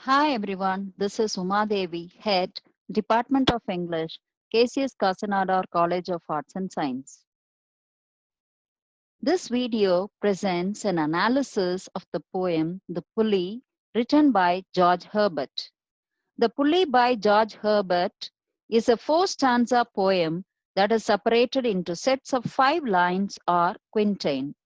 Hi everyone, this is Uma Devi, Head, Department of English, KCS Kasanada College of Arts and Science. This video presents an analysis of the poem The Pulley, written by George Herbert. The Pulley by George Herbert is a four-stanza poem that is separated into sets of 5 lines or quintain.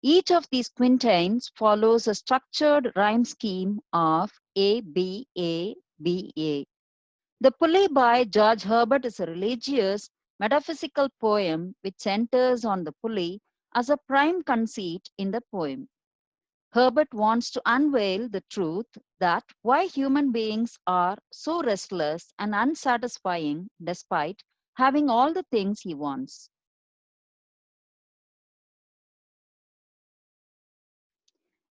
Each of these quintains follows a structured rhyme scheme of A, B, A, B, A. The Pulley by George Herbert is a religious, metaphysical poem which centers on the pulley as a prime conceit in the poem. Herbert wants to unveil the truth that why human beings are so restless and unsatisfying despite having all the things he wants.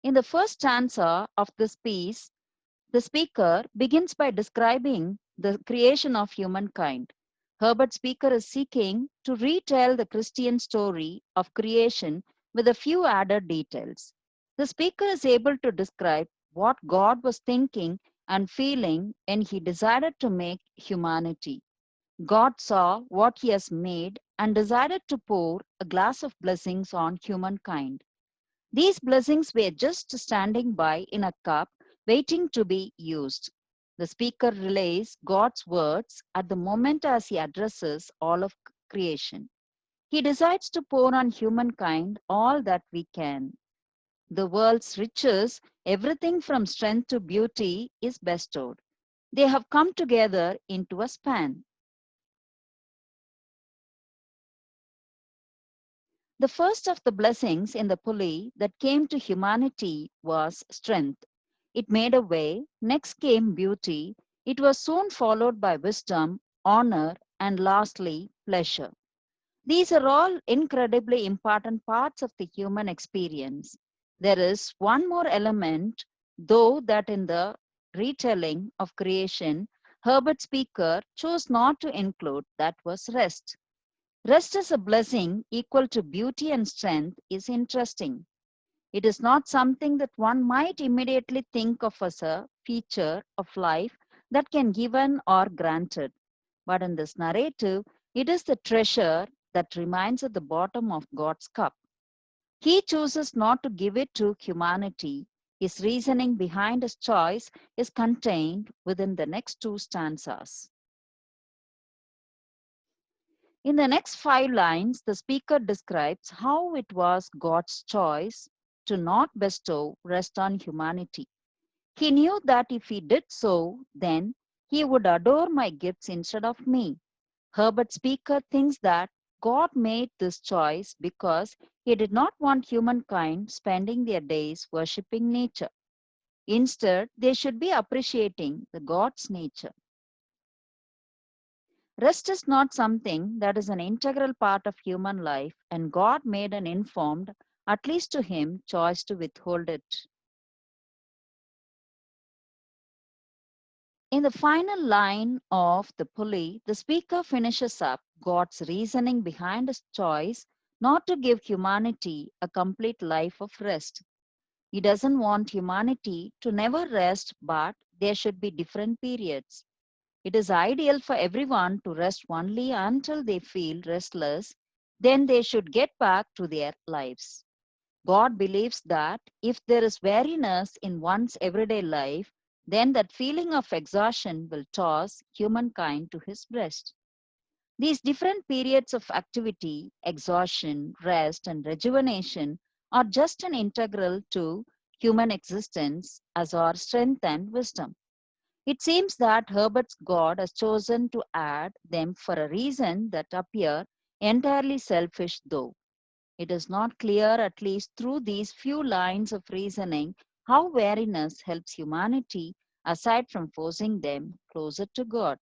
In the first stanza of this piece, the speaker begins by describing the creation of humankind. Herbert's speaker is seeking to retell the Christian story of creation with a few added details. The speaker is able to describe what God was thinking and feeling when he decided to make humanity. God saw what he has made and decided to pour a glass of blessings on humankind. These blessings were just standing by in a cup, waiting to be used. The speaker relays God's words at the moment as he addresses all of creation. He decides to pour on humankind all that we can. The world's riches, everything from strength to beauty, is bestowed. They have come together into a span. The first of the blessings in the pulley that came to humanity was strength. It made a way, next came beauty. It was soon followed by wisdom, honor, and lastly, pleasure. These are all incredibly important parts of the human experience. There is one more element, though, that in the retelling of creation, Herbert Speaker chose not to include, that was rest. Rest as a blessing equal to beauty and strength is interesting. It is not something that one might immediately think of as a feature of life that can given or granted. But in this narrative, it is the treasure that remains at the bottom of God's cup. He chooses not to give it to humanity. His reasoning behind his choice is contained within the next two stanzas. In the next 5 lines, the speaker describes how it was God's choice to not bestow rest on humanity. He knew that if he did so, then he would adore my gifts instead of me. Herbert Speaker thinks that God made this choice because he did not want humankind spending their days worshipping nature. Instead, they should be appreciating the God's nature. Rest is not something that is an integral part of human life, and God made an informed, at least to him, choice to withhold it. In the final line of the pulley, the speaker finishes up God's reasoning behind his choice not to give humanity a complete life of rest. He doesn't want humanity to never rest, but there should be different periods. It is ideal for everyone to rest only until they feel restless, then they should get back to their lives. God believes that if there is weariness in one's everyday life, then that feeling of exhaustion will toss humankind to his breast. These different periods of activity, exhaustion, rest, and rejuvenation are just an integral to human existence as are strength and wisdom. It seems that Herbert's God has chosen to add them for a reason that appear entirely selfish, though. It is not clear, at least through these few lines of reasoning, how weariness helps humanity aside from forcing them closer to God.